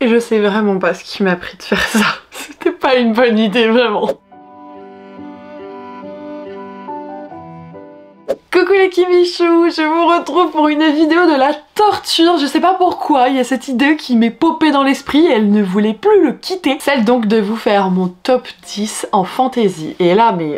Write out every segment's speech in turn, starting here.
Et je sais vraiment pas ce qui m'a pris de faire ça. C'était pas une bonne idée, vraiment. Coucou les Kimichou, je vous retrouve pour une vidéo de la torture. Je sais pas pourquoi, il y a cette idée qui m'est popée dans l'esprit et elle ne voulait plus le quitter. Celle donc de vous faire mon top 10 en fantasy. Et là, mais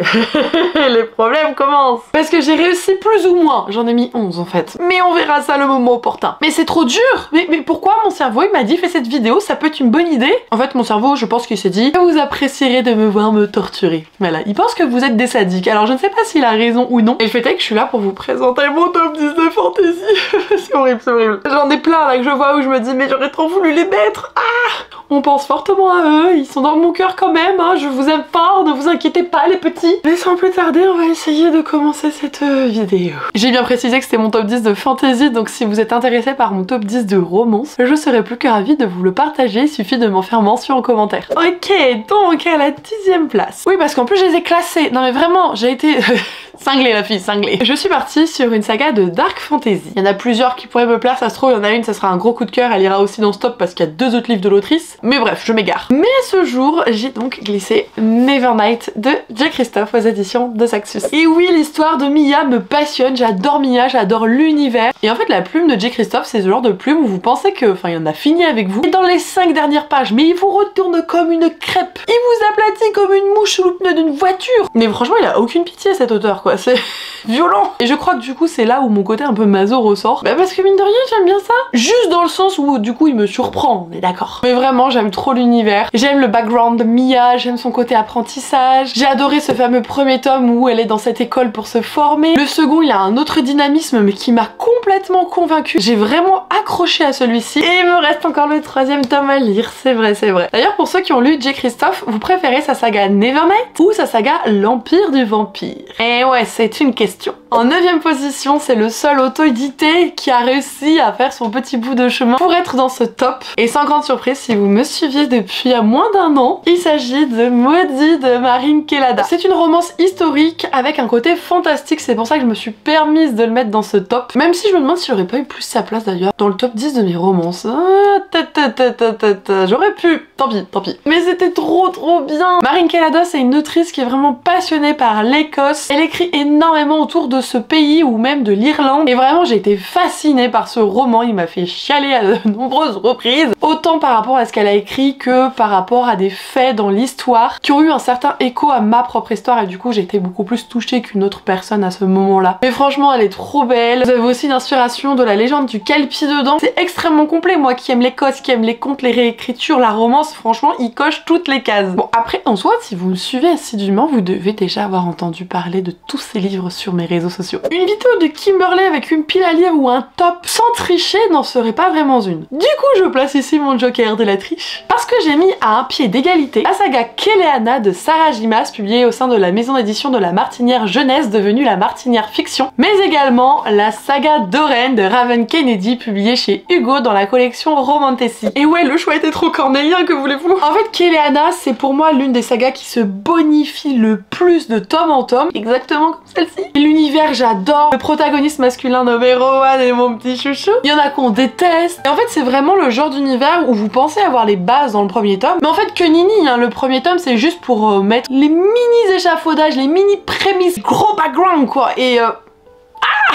les problèmes commencent. Parce que j'ai réussi plus ou moins, j'en ai mis 11 en fait. Mais on verra ça le moment opportun. Mais c'est trop dur. Mais pourquoi mon cerveau il m'a dit fais cette vidéo, ça peut être une bonne idée? En fait mon cerveau je pense qu'il s'est dit vous apprécierez de me voir me torturer. Voilà, il pense que vous êtes des sadiques. Alors je ne sais pas s'il a raison ou non. Et le fait est que je suis là pour vous présenter mon top 10 de fantasy. C'est horrible, c'est horrible. J'en ai plein là que je vois où je me dis mais j'aurais trop voulu les mettre. Ah, on pense fortement à eux, ils sont dans mon cœur quand même, hein. Je vous aime fort, ne vous inquiétez pas les petits. Mais sans plus tarder, on va essayer de commencer cette vidéo. J'ai bien précisé que c'était mon top 10 de fantasy, donc si vous êtes intéressé par mon top 10 de romance, je serais plus que ravie de vous le partager, il suffit de m'en faire mention en commentaire. Ok, donc à la 10e place. Oui, parce qu'en plus je les ai classés. Non mais vraiment, j'ai été... cinglée la fille, cinglée. Je suis partie sur une saga de dark fantasy. Il y en a plusieurs qui pourraient me plaire, ça se trouve il y en a une, ça sera un gros coup de cœur, elle ira aussi dans ce top parce qu'il y a 2 autres livres de l'autrice. Mais bref, je m'égare. Mais ce jour, j'ai donc glissé Nevernight de J. Christophe aux éditions de Saxus. Et oui, l'histoire de Mia me passionne, j'adore Mia, j'adore l'univers. Et en fait, la plume de J. Christophe, c'est ce genre de plume où vous pensez que, enfin, il en a fini avec vous. Et dans les 5 dernières pages, mais il vous retourne comme une crêpe. Il vous aplatit comme une mouche sous le pneu d'une voiture. Mais franchement, il a aucune pitié cet auteur, quoi. C'est violent. Et je crois que du coup, c'est là où mon côté un peu maso ressort. Bah parce que mine de rien, j'aime bien ça. Juste dans le sens où du coup, il me surprend, on est d'accord. Mais vraiment, j'aime trop l'univers. J'aime le background de Mia, j'aime son côté apprentissage. J'ai adoré ce fameux premier tome où elle est dans cette école pour se former. Le second, il a un autre dynamisme mais qui m'a complètement convaincue. J'ai vraiment accroché à celui-ci. Et il me reste encore le 3e tome à lire, c'est vrai, c'est vrai. D'ailleurs, pour ceux qui ont lu J. Christophe, vous préférez sa saga Nevernight ou sa saga L'Empire du Vampire? Et ouais, c'est une question. En 9e position, c'est le seul auto-édité qui a réussi à faire son petit bout de chemin pour être dans ce top. Et sans grande surprise, si vous me suiviez depuis moins d'1 an, il s'agit de Maudit de Marin Kelada. C'est une romance historique avec un côté fantastique, c'est pour ça que je me suis permise de le mettre dans ce top. Même si je me demande si j'aurais pas eu plus sa place d'ailleurs dans le top 10 de mes romances. J'aurais pu, tant pis, tant pis. Mais c'était trop bien. Marin Kelada, c'est une autrice qui est vraiment passionnée par l'Écosse. Elle écrit énormément autour de ce pays ou même de l'Irlande et vraiment j'ai été fascinée par ce roman, il m'a fait chialer à de nombreuses reprises, autant par rapport à ce qu'elle a écrit que par rapport à des faits dans l'histoire qui ont eu un certain écho à ma propre histoire et du coup j'ai été beaucoup plus touchée qu'une autre personne à ce moment-là. Mais franchement elle est trop belle, vous avez aussi l'inspiration de la légende du Kelpie dedans, c'est extrêmement complet, moi qui aime l'Écosse, qui aime les contes, les réécritures, la romance, franchement il coche toutes les cases. Bon après en soi si vous me suivez assidûment vous devez déjà avoir entendu parler de tous ces livres sur mes réseaux sociaux. Une vidéo de Kimberly avec une pile à lire ou un top sans tricher n'en serait pas vraiment une. Du coup je place ici mon joker de la triche parce que j'ai mis à un pied d'égalité la saga Keleana de Sarah J. Maas publiée au sein de la maison d'édition de la Martinière Jeunesse devenue la Martinière Fiction, mais également la saga Doreen de Raven Kennedy publiée chez Hugo dans la collection Romantasy. Et ouais, le choix était trop cornélien, que voulez-vous? En fait Keleana c'est pour moi l'une des sagas qui se bonifie le plus de tome en tome, exactement comme celle-ci. L'univers j'adore, le protagoniste masculin nommé Rowan est mon petit chouchou. Il y en a qu'on déteste. Et en fait c'est vraiment le genre d'univers où vous pensez avoir les bases dans le premier tome. Mais en fait que nini, hein, le premier tome c'est juste pour mettre les mini échafaudages, les mini prémices, gros background quoi. Et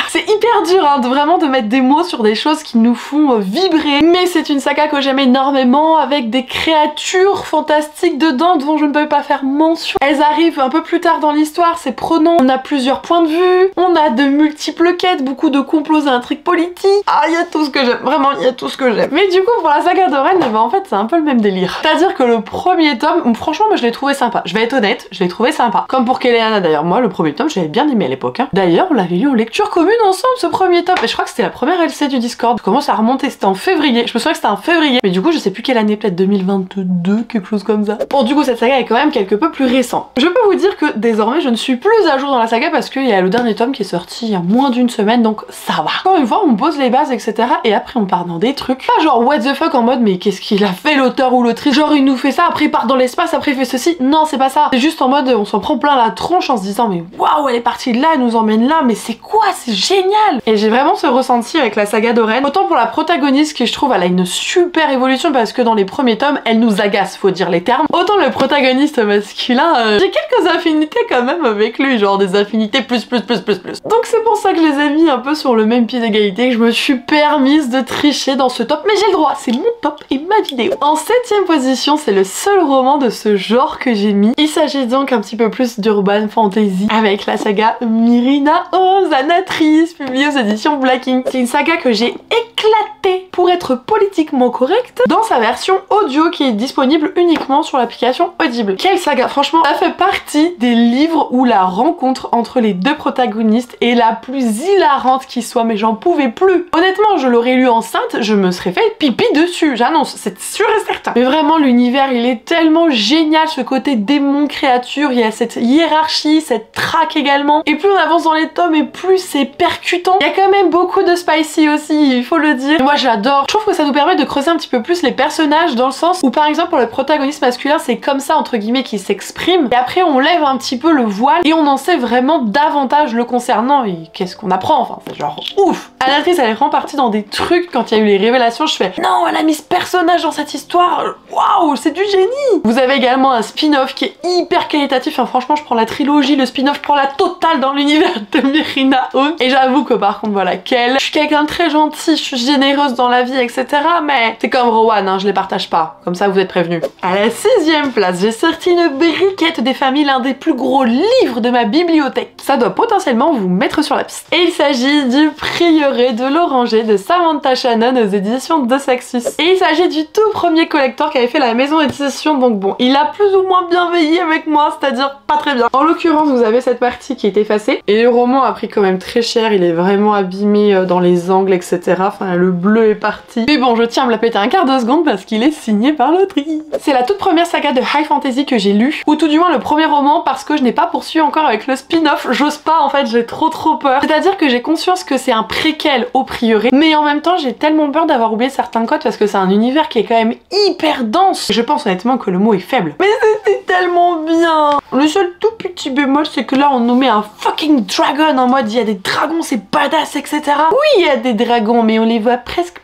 c'est hyper dur hein, vraiment de mettre des mots sur des choses qui nous font vibrer. Mais c'est une saga que j'aime énormément avec des créatures fantastiques dedans dont je ne peux pas faire mention. Elles arrivent un peu plus tard dans l'histoire, c'est prenant. On a plusieurs points de vue, on a de multiples quêtes, beaucoup de complots et intrigues politiques. Ah, il y a tout ce que j'aime, vraiment il y a tout ce que j'aime. Mais du coup pour la saga Doreen, bah, en fait c'est un peu le même délire. C'est-à-dire que le premier tome, franchement moi je l'ai trouvé sympa. Je vais être honnête, je l'ai trouvé sympa. Comme pour Keleana d'ailleurs, moi le premier tome je l'avais bien aimé à l'époque. Hein. D'ailleurs on l'avait lu en lecture commune ensemble ce premier tome et je crois que c'était la première LC du Discord. Je commence à remonter, c'était en février, je me souviens que c'était en février, mais du coup je sais plus quelle année, peut-être 2022, quelque chose comme ça. Bon du coup cette saga est quand même quelque peu plus récente. Je peux vous dire que désormais je ne suis plus à jour dans la saga parce qu'il y a le dernier tome qui est sorti il y a moins d'1 semaine, donc ça va. Encore une fois on pose les bases etc et après on part dans des trucs pas genre what the fuck en mode mais qu'est-ce qu'il a fait l'auteur ou l'autrice, genre il nous fait ça, après il part dans l'espace, après il fait ceci. Non c'est pas ça, c'est juste en mode on s'en prend plein la tronche en se disant mais waouh elle est partie de là, elle nous emmène là, mais c'est quoi, c'est génial. Et j'ai vraiment ce ressenti avec la saga d'Oren. Autant pour la protagoniste qui je trouve elle a une super évolution parce que dans les premiers tomes elle nous agace, faut dire les termes. Autant le protagoniste masculin, j'ai quelques affinités quand même avec lui, genre des affinités plus. Donc c'est pour ça que je les ai mis un peu sur le même pied d'égalité, que je me suis permise de tricher dans ce top, mais j'ai le droit, c'est mon top et ma vidéo. En 7ème position, c'est le seul roman de ce genre que j'ai mis. Il s'agit donc un petit peu plus d'urban fantasy avec la saga Myrina Ozanatrice, publiée aux éditions Black Ink. C'est une saga que j'ai éclatée pour être politiquement correcte dans sa version audio qui est disponible uniquement sur l'application Audible. Quelle saga, franchement, ça fait partie des livres où la rencontre entre les deux protagonistes est la plus hilarante qui soit, mais j'en pouvais plus. Honnêtement, je l'aurais lu enceinte, je me serais fait pipi dessus, j'annonce, c'est sûr et certain. Mais vraiment, l'univers, il est tellement génial, ce côté démon créature, il y a cette hiérarchie, cette traque également. Et plus on avance dans les tomes et plus c'est percutant. Il y a quand même beaucoup de spicy aussi, il faut le dire. Et moi j'adore. Je trouve que ça nous permet de creuser un petit peu plus les personnages dans le sens où par exemple pour le protagoniste masculin c'est comme ça entre guillemets qu'il s'exprime et après on lève un petit peu le voile et on en sait vraiment davantage le concernant et qu'est-ce qu'on apprend, enfin c'est genre ouf. Anatrice elle est vraiment partie dans des trucs quand il y a eu les révélations, je fais non elle a mis ce personnage dans cette histoire, waouh c'est du génie. Vous avez également un spin-off qui est hyper qualitatif, enfin, franchement je prends la trilogie, le spin-off je prends la totale dans l'univers de Myrina Ozanatrice et j'avoue que par contre voilà je suis quelqu'un de très gentil, je suis généreuse dans la vie etc mais c'est comme Rowan hein, je les partage pas, comme ça vous êtes prévenus. À la 6ème place j'ai sorti une briquette des familles, l'un des plus gros livres de ma bibliothèque. Ça doit potentiellement vous mettre sur la piste. Et il s'agit du Prieuré de l'Oranger de Samantha Shannon aux éditions de Saxus. Et il s'agit du tout premier collector qu'avait fait la maison d'édition, donc bon, il a plus ou moins bien veillé avec moi, c'est-à-dire pas très bien. En l'occurrence, vous avez cette partie qui est effacée, et le roman a pris quand même très cher, il est vraiment abîmé dans les angles, etc. Enfin, le bleu est parti. Mais bon, je tiens à me la péter un quart de seconde parce qu'il est signé par l'autrice. C'est la toute première saga de high fantasy que j'ai lue, ou tout du moins le premier roman parce que je n'ai pas poursuivi encore avec le spin-off, j'ose pas en fait, j'ai trop peur. C'est-à-dire que j'ai conscience que c'est un préquel au Prieuré, mais en même temps j'ai tellement peur d'avoir oublié certains codes parce que c'est un univers qui est quand même hyper dense. Je pense honnêtement que le mot est faible. Mais c'était tellement bien. Le seul tout petit bémol c'est que là on nous met un fucking dragon en mode il y a des dragons, c'est badass, etc. Oui il y a des dragons mais on les voit presque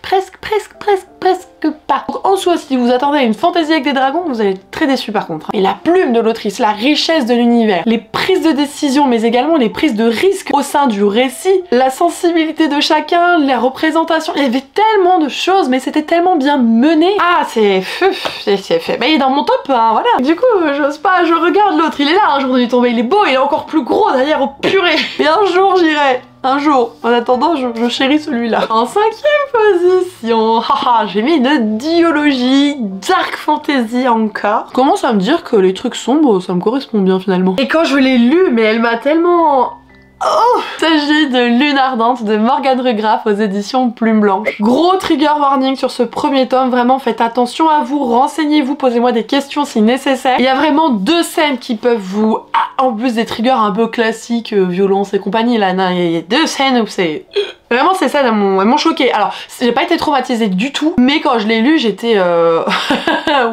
pas. Donc en soi si vous attendez à une fantaisie avec des dragons vous allez être très déçu par contre. Et la plume de l'autrice, la richesse de l'univers, les prises de décision mais également les prises de risque au sein du récit, la sensibilité de chacun, la représentation, il y avait tellement de choses mais c'était tellement bien mené. Ah c'est fait. Mais il est dans mon top hein, voilà. Du coup j'ose pas, je regarde l'autre, il est là un jour de lui tomber, il est beau, il est encore plus gros derrière au purée. Et un jour j'irai. Un jour. En attendant, je chéris celui-là. En 5ème position, haha, j'ai mis une diologie dark fantasy encore. Je commence à me dire que les trucs sombres, ça me correspond bien finalement. Et quand je l'ai lu, mais elle m'a tellement... Oh, il s'agit de Lune Ardente de Morgane Regraff aux éditions Plume Blanche. Gros trigger warning sur ce premier tome, vraiment faites attention à vous, renseignez-vous, posez-moi des questions si nécessaire. Il y a vraiment 2 scènes qui peuvent vous... Ah, en plus des triggers un peu classiques, violence et compagnie là, il y a 2 scènes où c'est... Vraiment ces scènes elles m'ont choquée. Alors j'ai pas été traumatisée du tout, mais quand je l'ai lu j'étais...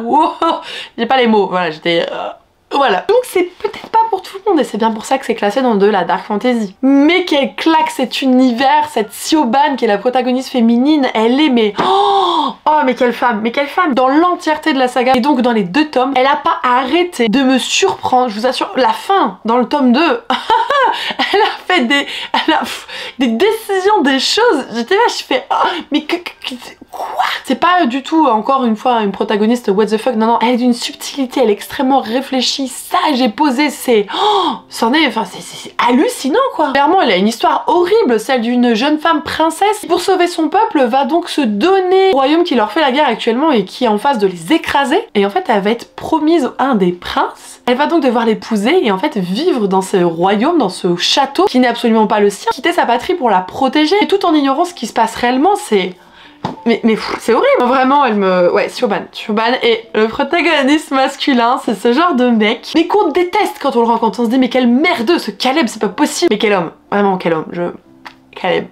Wow, j'ai pas les mots, voilà j'étais... Voilà. Donc c'est peut-être pas pour tout le monde et c'est bien pour ça que c'est classé dans de la dark fantasy. Mais qu'elle claque cet univers, cette Siobhan qui est la protagoniste féminine, elle est mais... Oh mais quelle femme, dans l'entièreté de la saga et donc dans les 2 tomes, elle a pas arrêté de me surprendre, je vous assure, la fin dans le tome 2, elle a fait des décisions, des choses, j'étais là, je fais oh, mais quoi? C'est pas du tout, encore une fois, une protagoniste what the fuck, non, elle est d'une subtilité, elle est extrêmement réfléchie, sage et posée, c'est... Oh, c'en est, enfin, c'est hallucinant, quoi. Clairement, elle a une histoire horrible, celle d'une jeune femme princesse qui, pour sauver son peuple, va donc se donner au royaume qui leur fait la guerre actuellement et qui est en phase de les écraser. Et en fait, elle va être promise à un des princes. Elle va donc devoir l'épouser et en fait vivre dans ce royaume, dans ce château qui n'est absolument pas le sien, quitter sa patrie pour la protéger. Et tout en ignorant ce qui se passe réellement, c'est... Mais c'est horrible. Vraiment, elle me... Ouais, Siobhan. Et le protagoniste masculin, c'est ce genre de mec, mais qu'on déteste quand on le rencontre. On se dit, mais quel merdeux, ce Caleb, c'est pas possible. Mais quel homme. Vraiment, quel homme. Caleb.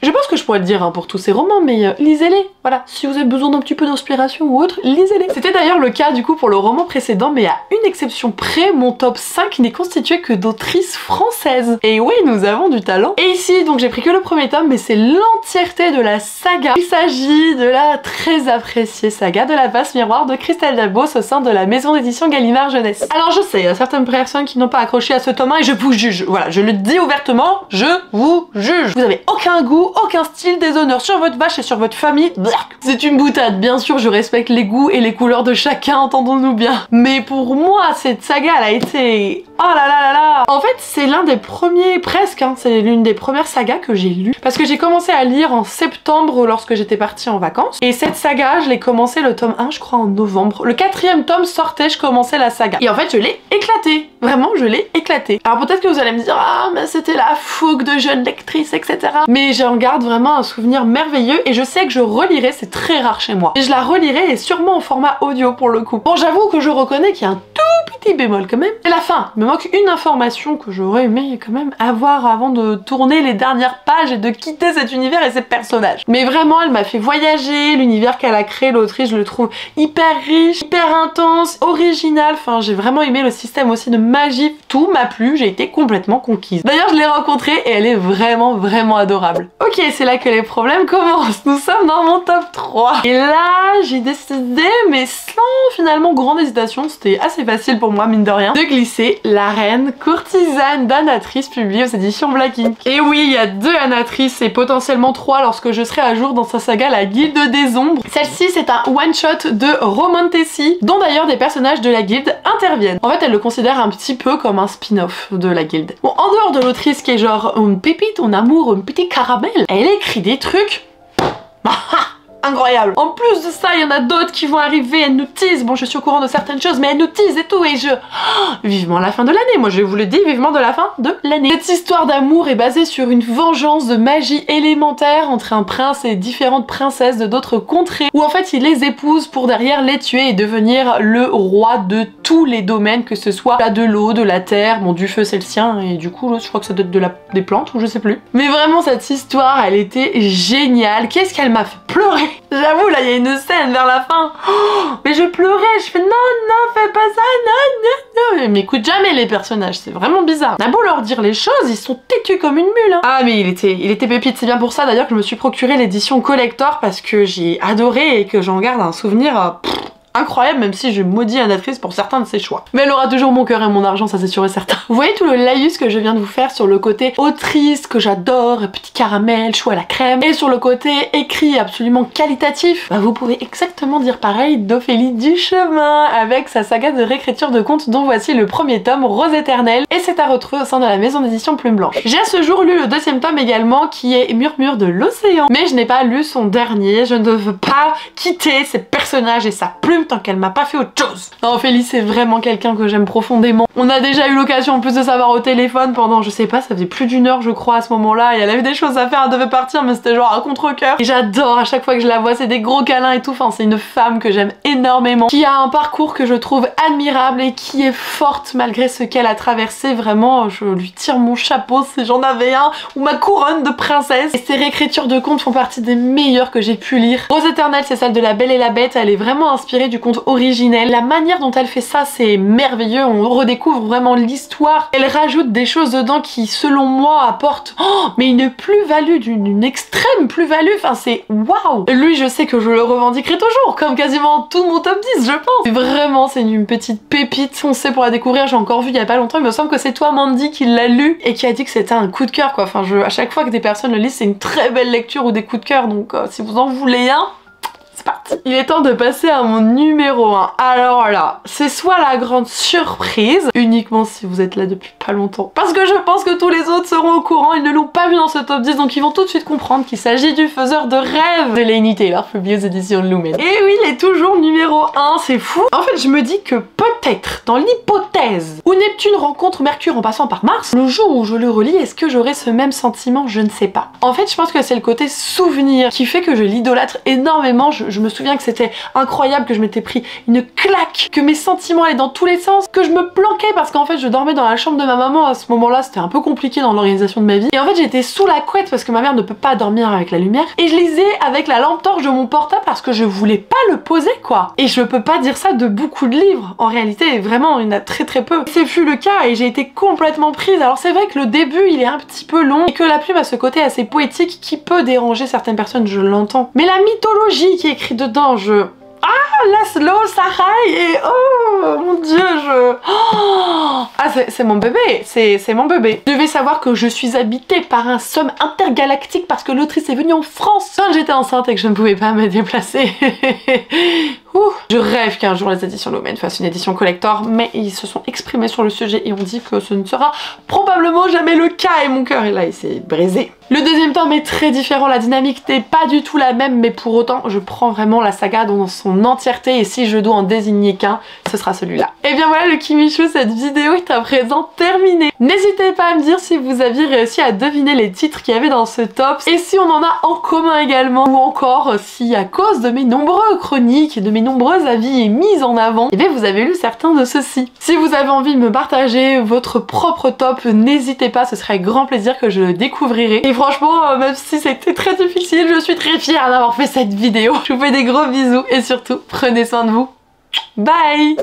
Je pense que je pourrais le dire pour tous ces romans, mais lisez-les. Voilà, si vous avez besoin d'un petit peu d'inspiration ou autre, lisez-les. C'était d'ailleurs le cas du coup pour le roman précédent, mais à une exception près, mon top 5 n'est constitué que d'autrices françaises. Et oui, nous avons du talent. Et ici, donc j'ai pris que le premier tome, mais c'est l'entièreté de la saga. Il s'agit de la très appréciée saga de la Passe Miroir de Christelle Delbos au sein de la maison d'édition Gallimard Jeunesse. Alors je sais, il y a certaines personnes qui n'ont pas accroché à ce tome 1 et je vous juge. Voilà, je le dis ouvertement, je vous juge. Vous avez aucun goût, aucun style, des honneurs sur votre vache et sur votre famille. C'est une boutade, bien sûr, je respecte les goûts et les couleurs de chacun, entendons-nous bien. Mais pour moi, cette saga, elle a été... oh là là là là. En fait, c'est l'un des premiers, presque, hein, c'est l'une des premières sagas que j'ai lues. Parce que j'ai commencé à lire en septembre lorsque j'étais partie en vacances. Et cette saga, je l'ai commencé le tome 1, je crois, en novembre. Le 4e tome sortait, je commençais la saga. Et en fait, je l'ai éclaté. Vraiment, je l'ai éclaté. Alors peut-être que vous allez me dire, ah, mais c'était la fougue de jeune lectrice, etc. Mais j'en garde vraiment un souvenir merveilleux et je sais que je relirai, c'est très rare chez moi. Et je la relirai et sûrement en format audio pour le coup. Bon, j'avoue que je reconnais qu'il y a un tout petit bémol quand même. C'est la fin. Il me manque une information que j'aurais aimé quand même avoir avant de tourner les dernières pages et de quitter cet univers et ces personnages. Mais vraiment, elle m'a fait voyager. L'univers qu'elle a créé, l'autrice, je le trouve hyper riche, hyper intense, original. Enfin, j'ai vraiment aimé le système aussi de magie. Tout m'a plu, j'ai été complètement conquise. D'ailleurs, je l'ai rencontrée et elle est vraiment, vraiment adorable. Ok, c'est là que les problèmes commencent. Nous sommes dans mon top 3. Et là, j'ai décidé, mais sans finalement grande hésitation, c'était assez facile pour moi, mine de rien, de glisser La Reine courtisane d'Anatrice publiée aux éditions Black Ink. Et oui, il y a 2 Anatrices et potentiellement 3 lorsque je serai à jour dans sa saga La Guilde des Ombres. Celle-ci, c'est un one-shot de Romantessi, dont d'ailleurs des personnages de la guilde interviennent. En fait, elle le considère un petit peu comme un spin-off de la guilde. Bon, en dehors de l'autrice qui est genre une pépite, un amour, un petit caramel, elle écrit des trucs... incroyable. En plus de ça, il y en a d'autres qui vont arriver, elles nous teasent. Bon, je suis au courant de certaines choses, mais elles nous teasent et tout, et je... vivement la fin de l'année, moi je vous le dis, vivement de la fin de l'année. Cette histoire d'amour est basée sur une vengeance de magie élémentaire entre un prince et différentes princesses de d'autres contrées, où en fait il les épouse pour derrière les tuer et devenir le roi de tous les domaines, que ce soit là de l'eau, de la terre, bon du feu c'est le sien, et du coup l'autre je crois que ça doit être des plantes, ou je sais plus. Mais vraiment cette histoire, elle était géniale. Qu'est-ce qu'elle m'a fait pleurer. J'avoue, là, il y a une scène vers la fin. Oh, mais je pleurais, je fais non, non, fais pas ça, non, non, non. Mais m'écoute jamais les personnages, c'est vraiment bizarre. On a beau leur dire les choses, ils sont têtus comme une mule. Hein. Ah, mais il était pépite, c'est bien pour ça d'ailleurs que je me suis procuré l'édition collector parce que j'ai adoré et que j'en garde un souvenir... incroyable, même si je maudis Anatrice pour certains de ses choix. Mais elle aura toujours mon cœur et mon argent, ça c'est sûr et certain. Vous voyez tout le laïus que je viens de vous faire sur le côté autrice que j'adore, petit caramel, chou à la crème, et sur le côté écrit absolument qualitatif, bah vous pouvez exactement dire pareil d'Ophélie Duchemin avec sa saga de réécriture de contes dont voici le premier tome, Rose éternelle, et c'est à retrouver au sein de la maison d'édition Plume Blanche. J'ai à ce jour lu le 2e tome également qui est Murmure de l'océan, mais je n'ai pas lu son dernier, je ne veux pas quitter ses personnages et sa plume tant qu'elle m'a pas fait autre chose. Non, Ophélie c'est vraiment quelqu'un que j'aime profondément. On a déjà eu l'occasion en plus de savoir au téléphone pendant, je sais pas, ça faisait plus d'1 heure je crois à ce moment-là, et elle avait des choses à faire, elle devait partir, mais c'était genre à contre-cœur. Et j'adore à chaque fois que je la vois, c'est des gros câlins et tout, enfin c'est une femme que j'aime énormément, qui a un parcours que je trouve admirable et qui est forte malgré ce qu'elle a traversé. Vraiment, je lui tire mon chapeau si j'en avais un, ou ma couronne de princesse. Et ses réécritures de contes font partie des meilleures que j'ai pu lire. Rose éternelle, c'est celle de La Belle et la Bête, elle est vraiment inspirée du conte originel. La manière dont elle fait ça, c'est merveilleux, on redécouvre vraiment l'histoire. Elle rajoute des choses dedans qui, selon moi, apportent mais une plus-value, d'une extrême plus-value, enfin c'est waouh. Lui, je sais que je le revendiquerai toujours, comme quasiment tout mon top 10, je pense. Vraiment, c'est une petite pépite foncée pour la découvrir, j'ai encore vu il y a pas longtemps, il me semble que c'est toi Mandy qui l'a lu et qui a dit que c'était un coup de cœur quoi. Enfin, à chaque fois que des personnes le lisent, c'est une très belle lecture ou des coups de cœur, donc si vous en voulez un, c'est parti. Il est temps de passer à mon numéro 1. Alors là, c'est soit la grande surprise, uniquement si vous êtes là depuis pas longtemps, parce que je pense que tous les autres seront au courant, ils ne l'ont pas vu dans ce top 10, donc ils vont tout de suite comprendre qu'il s'agit du faiseur de rêve de Laini Taylor, publié aux éditions Lumen. Et oui, il est toujours numéro 1, c'est fou. En fait, je me dis que peut-être, dans l'hypothèse où Neptune rencontre Mercure en passant par Mars, le jour où je le relis, est-ce que j'aurai ce même sentiment? Je ne sais pas. En fait, je pense que c'est le côté souvenir qui fait que je l'idolâtre énormément. je me souviens que c'était incroyable, que je m'étais pris une claque, que mes sentiments allaient dans tous les sens, que je me planquais parce qu'en fait je dormais dans la chambre de ma maman à ce moment-là, c'était un peu compliqué dans l'organisation de ma vie. Et en fait j'étais sous la couette parce que ma mère ne peut pas dormir avec la lumière. Et je lisais avec la lampe torche de mon portable parce que je voulais pas le poser quoi. Et je peux pas dire ça de beaucoup de livres. En réalité, vraiment, il y en a très peu. C'est fut le cas et j'ai été complètement prise. Alors c'est vrai que le début il est un petit peu long et que la plume a ce côté assez poétique qui peut déranger certaines personnes, je l'entends. Mais la mythologie qui est écrite dedans, Laszlo Sarai et oh mon dieu, c'est mon bébé, c'est mon bébé. Vous devez savoir que je suis habitée par un somme intergalactique parce que l'autrice est venue en France quand j'étais enceinte et que je ne pouvais pas me déplacer. Je rêve qu'un jour les éditions Lumen fassent une édition collector, mais ils se sont exprimés sur le sujet et ont dit que ce ne sera probablement jamais le cas et mon cœur est là, il s'est brisé. Le deuxième tome est très différent, la dynamique n'est pas du tout la même, mais pour autant je prends vraiment la saga dans son entièreté et si je dois en désigner qu'un, ce sera celui-là. Et bien voilà le Kimichou, cette vidéo est à présent terminée. N'hésitez pas à me dire si vous aviez réussi à deviner les titres qu'il y avait dans ce top et si on en a en commun également ou encore si à cause de mes nombreuses chroniques et de mes nombreux avis et mises en avant, et bien vous avez lu certains de ceux-ci. Si vous avez envie de me partager votre propre top, n'hésitez pas, ce serait avec grand plaisir que je le découvrirai. Et franchement, même si c'était très difficile, je suis très fière d'avoir fait cette vidéo. Je vous fais des gros bisous et surtout, prenez soin de vous. Bye!